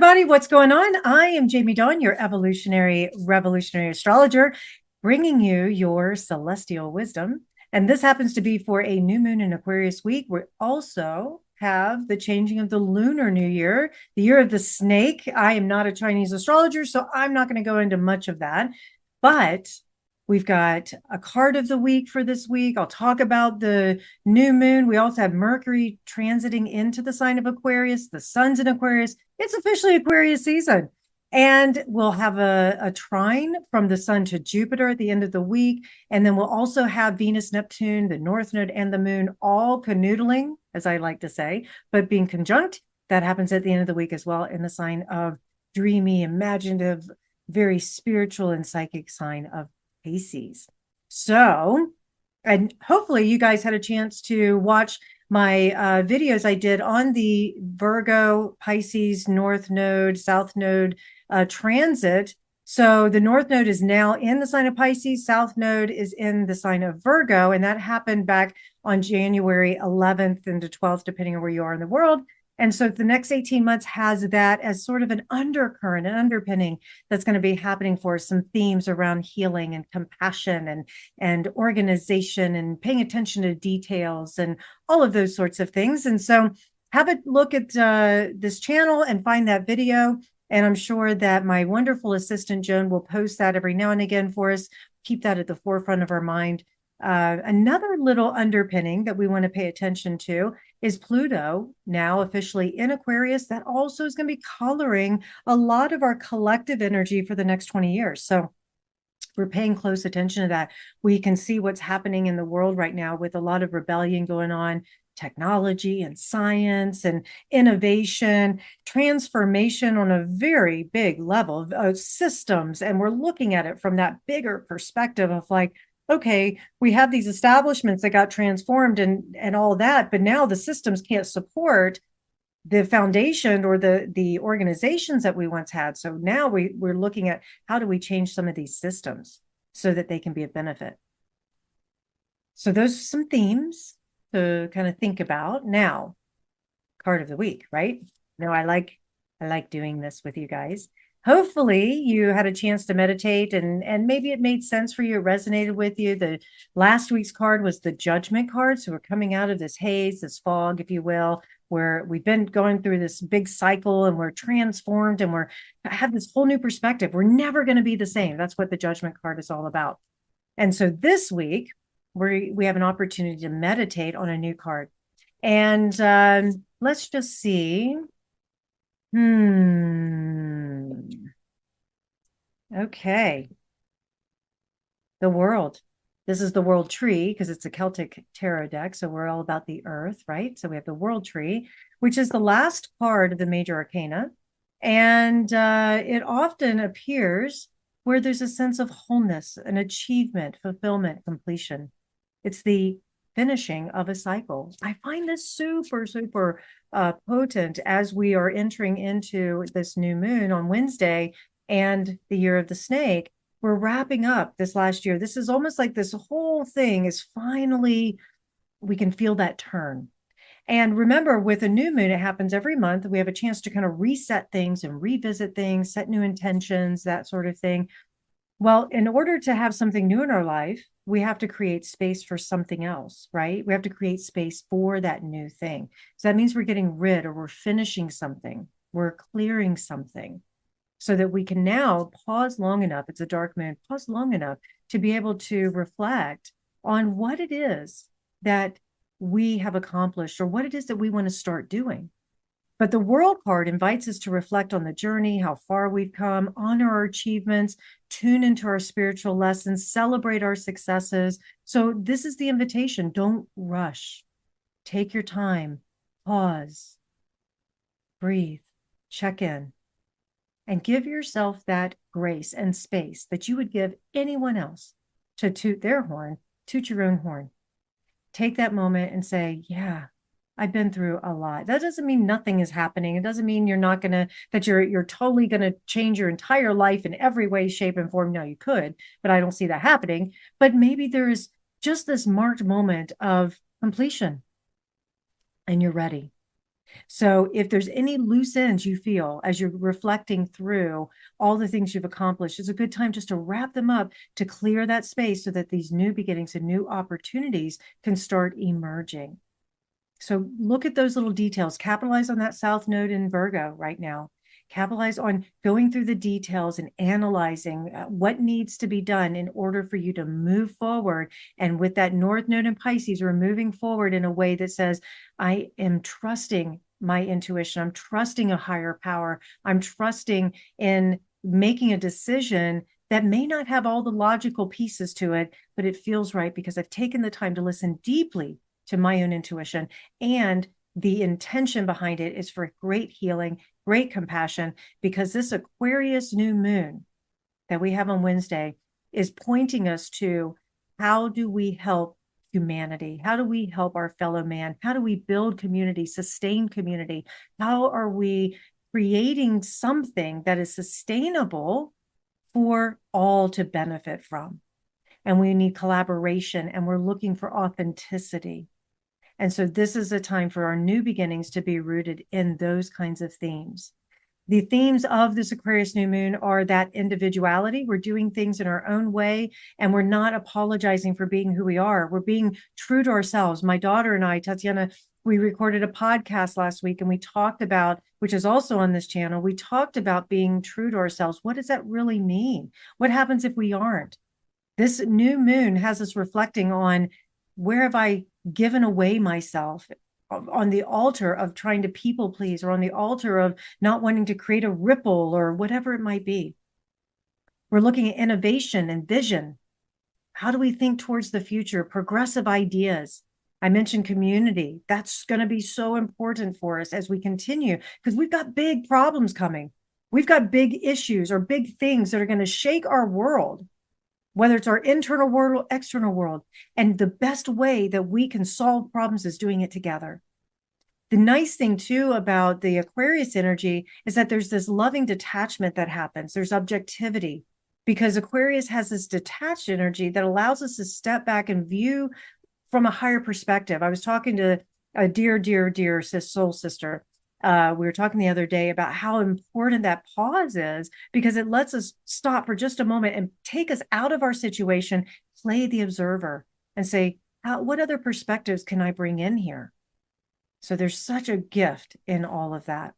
everybody. What's going on? I am Jamie Dawn, your evolutionary revolutionary astrologer, bringing you your celestial wisdom. And this happens to be for a new moon in Aquarius week. We also have the changing of the lunar new year, the year of the snake. I am not a Chinese astrologer, so I'm not going to go into much of that. But we've got a card of the week for this week. I'll talk about the new moon. We also have Mercury transiting into the sign of Aquarius. The sun's in Aquarius. It's officially Aquarius season. And we'll have a trine from the sun to Jupiter at the end of the week. And then we'll also have Venus, Neptune, the North Node, and the moon all canoodling, as I like to say, but being conjunct. That happens at the end of the week as well in the sign of dreamy, imaginative, very spiritual and psychic sign of Pisces. So, and hopefully you guys had a chance to watch my videos I did on the Virgo, Pisces, North Node, South Node transit. So the North Node is now in the sign of Pisces, South Node is in the sign of Virgo, and that happened back on January 11th into 12th, depending on where you are in the world. And so the next 18 months has that as sort of an undercurrent, an underpinning that's going to be happening for some themes around healing and compassion and organization and paying attention to details and all of those sorts of things. And so have a look at this channel and find that video. And I'm sure that my wonderful assistant, Joan, will post that every now and again for us. Keep that at the forefront of our mind. Another little underpinning that we want to pay attention to is Pluto, now officially in Aquarius. That also is going to be coloring a lot of our collective energy for the next 20 years. So we're paying close attention to that. We can see what's happening in the world right now with a lot of rebellion going on, technology and science and innovation, transformation on a very big level of systems. And we're looking at it from that bigger perspective of like, okay, we have these establishments that got transformed and all that, but now the systems can't support the foundation or the organizations that we once had. So now we're looking at how do we change some of these systems so that they can be a benefit. So those are some themes to kind of think about. Now, card of the week, right? Now I like doing this with you guys. Hopefully you had a chance to meditate and maybe it made sense for you, it resonated with you. The last week's card was the Judgment card. So we're coming out of this haze, this fog, if you will, where we've been going through this big cycle and we're transformed and have this whole new perspective. We're never going to be the same. That's what the Judgment card is all about. And so this week we have an opportunity to meditate on a new card. And let's just see. Okay. The world. This is the world tree because it's a Celtic tarot deck. So we're all about the earth, right? So we have the world tree, which is the last card of the major arcana. And it often appears where there's a sense of wholeness, an achievement, fulfillment, completion. It's the finishing of a cycle. I find this super, super potent as we are entering into this new moon on Wednesday and the year of the snake. We're wrapping up this last year. This is almost like this whole thing is finally, we can feel that turn. And remember, with a new moon, it happens every month. We have a chance to kind of reset things and revisit things, set new intentions, that sort of thing. Well, in order to have something new in our life, we have to create space for something else, right? We have to create space for that new thing. So that means we're getting rid or we're finishing something, we're clearing something so that we can now pause long enough. It's a dark moon, pause long enough to be able to reflect on what it is that we have accomplished or what it is that we want to start doing. But the world card invites us to reflect on the journey, how far we've come, honor our achievements, tune into our spiritual lessons, celebrate our successes. So this is the invitation. Don't rush. Take your time, pause, breathe, check in, and give yourself that grace and space that you would give anyone else to toot their horn, toot your own horn. Take that moment and say, yeah, I've been through a lot. That doesn't mean nothing is happening. It doesn't mean you're not gonna, that you're totally gonna change your entire life in every way, shape, and form. No, you could, but I don't see that happening. But maybe there's just this marked moment of completion and you're ready. So if there's any loose ends you feel as you're reflecting through all the things you've accomplished, it's a good time just to wrap them up to clear that space so that these new beginnings and new opportunities can start emerging. So look at those little details. Capitalize on that South Node in Virgo right now. Capitalize on going through the details and analyzing what needs to be done in order for you to move forward. And with that North Node in Pisces, we're moving forward in a way that says, I am trusting my intuition. I'm trusting a higher power. I'm trusting in making a decision that may not have all the logical pieces to it, but it feels right because I've taken the time to listen deeply to my own intuition. And the intention behind it is for great healing, great compassion, because this Aquarius new moon that we have on Wednesday is pointing us to how do we help humanity? How do we help our fellow man? How do we build community, sustain community? How are we creating something that is sustainable for all to benefit from? And we need collaboration, and we're looking for authenticity. And so this is a time for our new beginnings to be rooted in those kinds of themes. The themes of this Aquarius new moon are that individuality. We're doing things in our own way, and we're not apologizing for being who we are. We're being true to ourselves. My daughter and I, Tatiana, we recorded a podcast last week and we talked about, which is also on this channel, we talked about being true to ourselves. What does that really mean? What happens if we aren't? This new moon has us reflecting on, where have I given away myself on the altar of trying to people please, or on the altar of not wanting to create a ripple, or whatever it might be. We're looking at innovation and vision. How do we think towards the future? Progressive ideas. I mentioned community. That's going to be so important for us as we continue, because we've got big problems coming. We've got big issues or big things that are going to shake our world, whether it's our internal world or external world. And the best way that we can solve problems is doing it together. The nice thing too about the Aquarius energy is that there's this loving detachment that happens. There's objectivity, because Aquarius has this detached energy that allows us to step back and view from a higher perspective. I was talking to a dear soul sister. We were talking the other day about how important that pause is, because it lets us stop for just a moment and take us out of our situation, play the observer, and say, what other perspectives can I bring in here? So there's such a gift in all of that.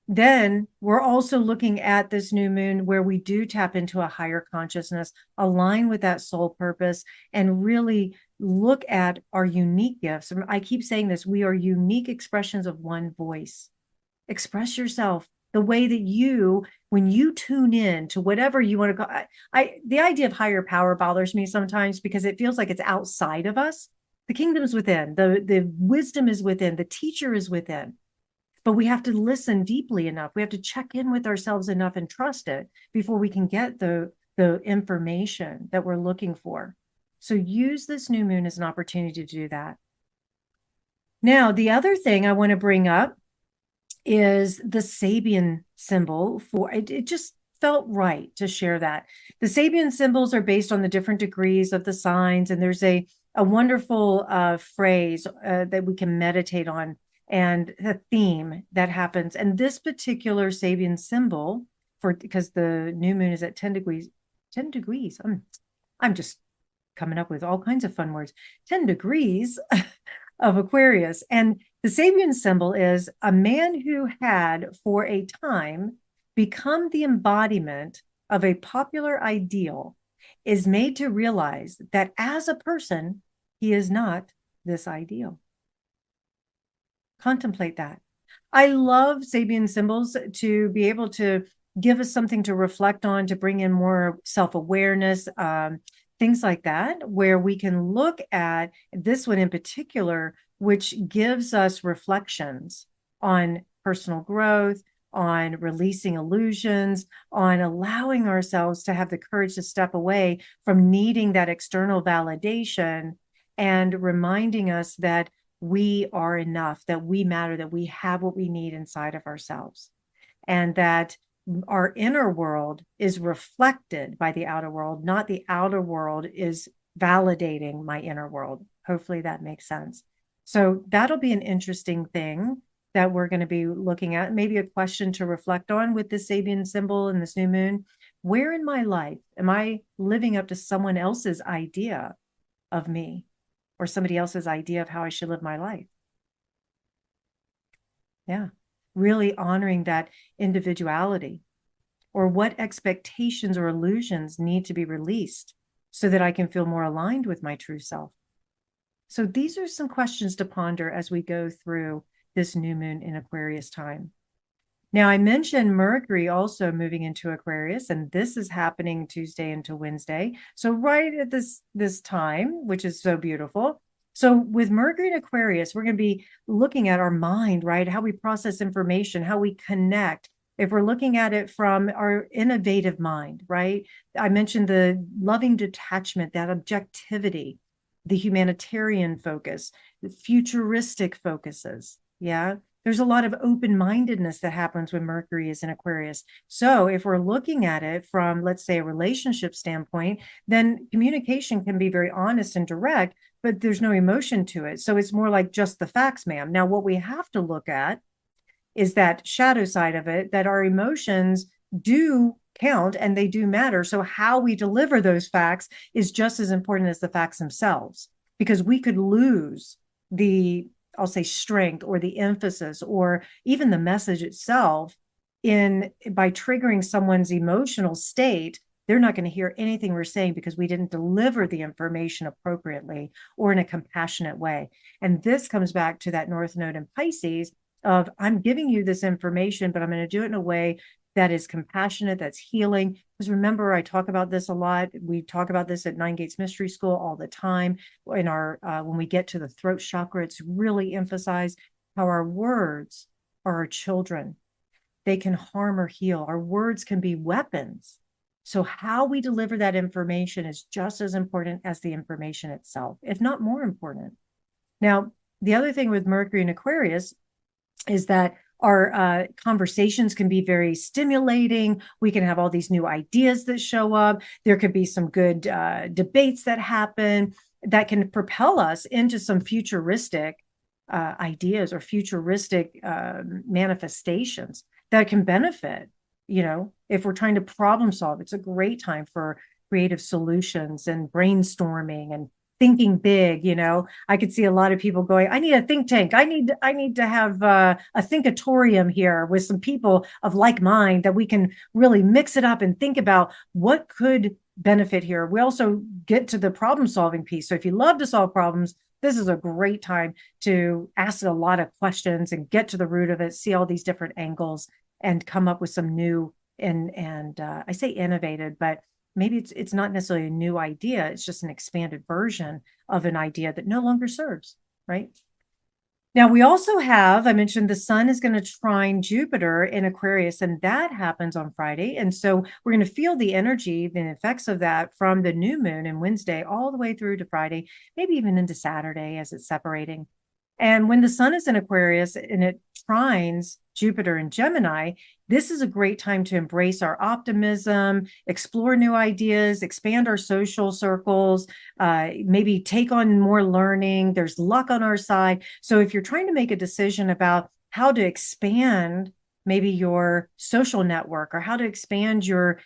Then we're also looking at this new moon where we do tap into a higher consciousness, align with that soul purpose, and really look at our unique gifts. I keep saying this, we are unique expressions of one voice. Express yourself the way that you, when you tune in to whatever you want to go. The idea of higher power bothers me sometimes, because it feels like it's outside of us. The kingdom's within, the wisdom is within, the teacher is within. But we have to listen deeply enough. We have to check in with ourselves enough and trust it before we can get the information that we're looking for. So use this new moon as an opportunity to do that. Now, the other thing I want to bring up is the Sabian symbol for it. It just felt right to share that. The Sabian symbols are based on the different degrees of the signs, and there's a wonderful phrase that we can meditate on, and a theme that happens. And this particular Sabian symbol, because the new moon is at 10 degrees, I'm just coming up with all kinds of fun words, 10 degrees of Aquarius. And the Sabian symbol is a man who had for a time become the embodiment of a popular ideal, is made to realize that as a person, he is not this ideal. Contemplate that. I love Sabian symbols to be able to give us something to reflect on, to bring in more self-awareness, things like that, where we can look at this one in particular, which gives us reflections on personal growth, on releasing illusions, on allowing ourselves to have the courage to step away from needing that external validation, and reminding us that we are enough, that we matter, that we have what we need inside of ourselves, and that our inner world is reflected by the outer world, not the outer world is validating my inner world. Hopefully that makes sense. So that'll be an interesting thing that we're going to be looking at, maybe a question to reflect on with this Sabian symbol and this new moon. Where in my life am I living up to someone else's idea of me or somebody else's idea of how I should live my life? Yeah. Really honoring that individuality, or what expectations or illusions need to be released so that I can feel more aligned with my true self. So these are some questions to ponder as we go through this new moon in Aquarius time. Now, I mentioned Mercury also moving into Aquarius, and this is happening Tuesday into Wednesday. So right at this time, which is so beautiful. So with Mercury in Aquarius, we're going to be looking at our mind, right? How we process information, how we connect. If we're looking at it from our innovative mind, right? I mentioned the loving detachment, that objectivity, the humanitarian focus, the futuristic focuses. Yeah. There's a lot of open-mindedness that happens when Mercury is in Aquarius. So if we're looking at it from, let's say, a relationship standpoint, then communication can be very honest and direct, but there's no emotion to it. So it's more like just the facts, ma'am. Now, what we have to look at is that shadow side of it, that our emotions do count and they do matter. So how we deliver those facts is just as important as the facts themselves, because we could lose the, I'll say, strength or the emphasis or even the message itself in by triggering someone's emotional state. They're not going to hear anything we're saying because we didn't deliver the information appropriately or in a compassionate way. And this comes back to that North Node in Pisces of, I'm giving you this information, but I'm going to do it in a way that is compassionate, that's healing. Because remember, I talk about this a lot. We talk about this at Nine Gates Mystery School all the time. In our when we get to the throat chakra, it's really emphasized how our words are our children. They can harm or heal. Our words can be weapons. So how we deliver that information is just as important as the information itself, if not more important. Now, the other thing with Mercury and Aquarius is that our conversations can be very stimulating. We can have all these new ideas that show up. There could be some good debates that happen that can propel us into some futuristic ideas or futuristic manifestations that can benefit. You know, if we're trying to problem solve, it's a great time for creative solutions and brainstorming and thinking big. You know, I could see a lot of people going, I need a think tank. I need to have a thinkatorium here with some people of like mind that we can really mix it up and think about what could benefit here. We also get to the problem solving piece. So if you love to solve problems, this is a great time to ask a lot of questions and get to the root of it, see all these different angles and come up with some new and I say innovated, but maybe it's not necessarily a new idea. It's just an expanded version of an idea that no longer serves, right? Now, we also have, I mentioned the sun is going to trine Jupiter in Aquarius, and that happens on Friday. And so we're going to feel the energy, the effects of that from the new moon and Wednesday all the way through to Friday, maybe even into Saturday as it's separating. And when the sun is in Aquarius and it trines Jupiter in Gemini, this is a great time to embrace our optimism, explore new ideas, expand our social circles, maybe take on more learning. There's luck on our side. So if you're trying to make a decision about how to expand maybe your social network or how to expand your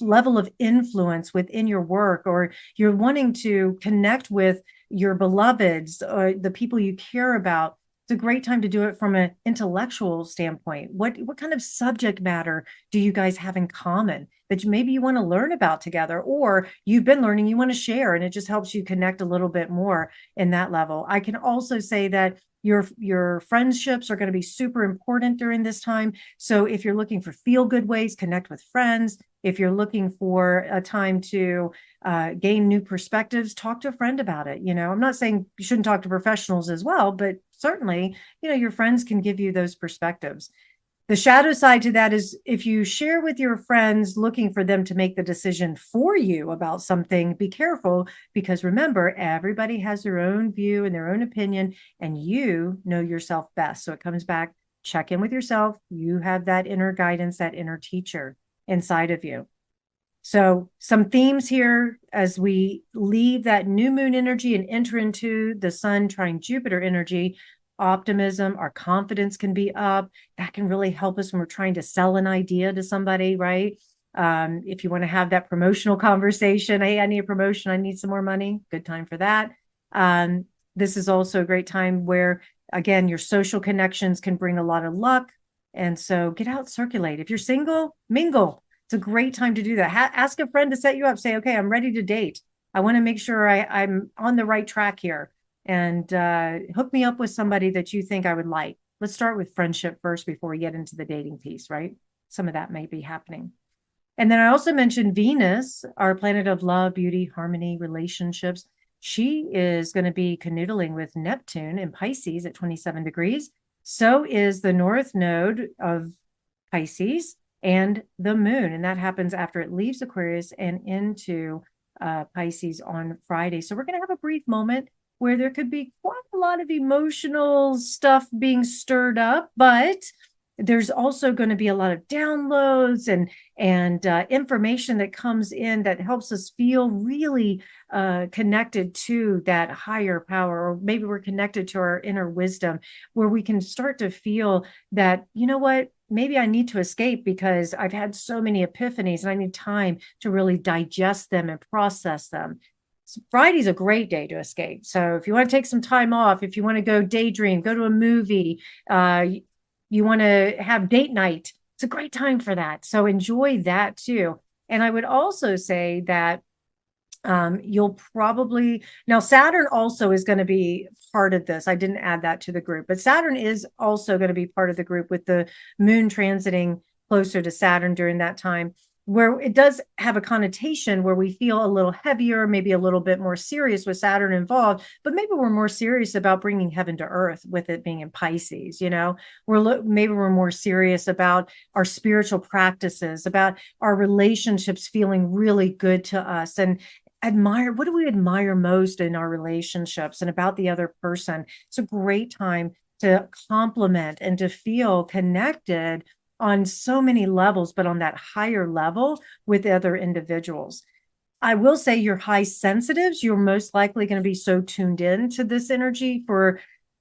level of influence within your work, or you're wanting to connect with your beloveds or the people you care about, it's a great time to do it from an intellectual standpoint. What kind of subject matter do you guys have in common that maybe you want to learn about together, or you've been learning, you want to share, and it just helps you connect a little bit more in that level. I can also say that your friendships are going to be super important during this time. So if you're looking for feel good ways, connect with friends. If you're looking for a time to gain new perspectives, talk to a friend about it. You know, I'm not saying you shouldn't talk to professionals as well, but certainly, you know, your friends can give you those perspectives. The shadow side to that is if you share with your friends looking for them to make the decision for you about something, be careful, because remember, everybody has their own view and their own opinion, and you know yourself best. So it comes back, check in with yourself. You have that inner guidance, that inner teacher inside of you. So some themes here as we leave that new moon energy and enter into the sun trine Jupiter energy optimism, our confidence can be up. That can really help us when we're trying to sell an idea to somebody, right? If you want to have that promotional conversation, hey, I need a promotion, I need some more money, good time for that. This is also a great time where, again, your social connections can bring a lot of luck. And so get out, circulate. If you're single, mingle. It's a great time to do that. Ask a friend to set you up. Say, okay, I'm ready to date. I want to make sure I'm on the right track here. And hook me up with somebody that you think I would like. Let's start with friendship first before we get into the dating piece, right? Some of that may be happening. And then I also mentioned Venus, our planet of love, beauty, harmony, relationships. She is going to be canoodling with Neptune in Pisces at 27 degrees. So is the North Node of Pisces and the moon. And that happens after it leaves Aquarius and into Pisces on Friday. So we're going to have a brief moment where there could be quite a lot of emotional stuff being stirred up, but there's also going to be a lot of downloads and information that comes in that helps us feel really connected to that higher power, or maybe we're connected to our inner wisdom, where we can start to feel that, you know what, maybe I need to escape because I've had so many epiphanies and I need time to really digest them and process them. Friday's a great day to escape. So if you want to take some time off, if you want to go daydream, go to a movie, you want to have date night, it's a great time for that. So enjoy that too. And I would also say that you'll probably, now Saturn also is going to be part of this. I didn't add that to the group, but Saturn is also going to be part of the group with the moon transiting closer to Saturn during that time, where it does have a connotation where we feel a little heavier, maybe a little bit more serious with Saturn involved, but maybe we're more serious about bringing heaven to earth with it being in Pisces. Maybe we're more serious about our spiritual practices, about our relationships feeling really good to us, and what do we admire most in our relationships and about the other person. It's a great time to compliment and to feel connected on so many levels, but on that higher level with other individuals. I will say you're high sensitives, you're most likely going to be so tuned in to this energy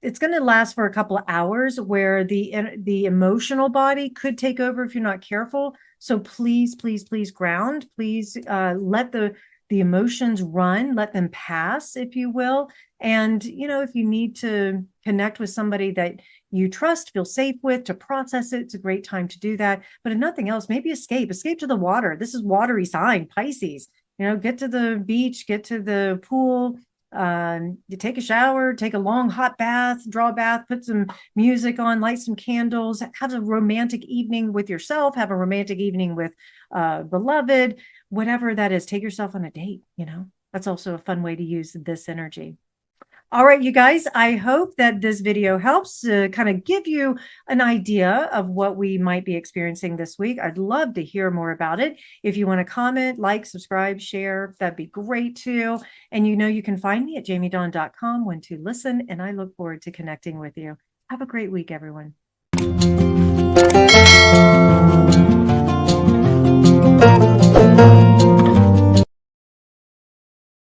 it's going to last for a couple of hours, where the emotional body could take over if you're not careful. So please, please, please ground. Please let the emotions run, let them pass, if you will. And, if you need to connect with somebody that you trust, feel safe with, to process it, it's a great time to do that. But if nothing else, maybe escape to the water. This is watery sign, Pisces. Get to the beach, get to the pool, you take a shower, take a long hot bath, draw a bath, put some music on, light some candles, have a romantic evening with yourself, have a romantic evening with beloved, whatever that is. Take yourself on a date. That's also a fun way to use this energy. All right, you guys, I hope that this video helps to kind of give you an idea of what we might be experiencing this week. I'd love to hear more about it. If you want to comment, like, subscribe, share, that'd be great too. And you can find me at jamiedawn.com when to listen, and I look forward to connecting with you. Have a great week, everyone.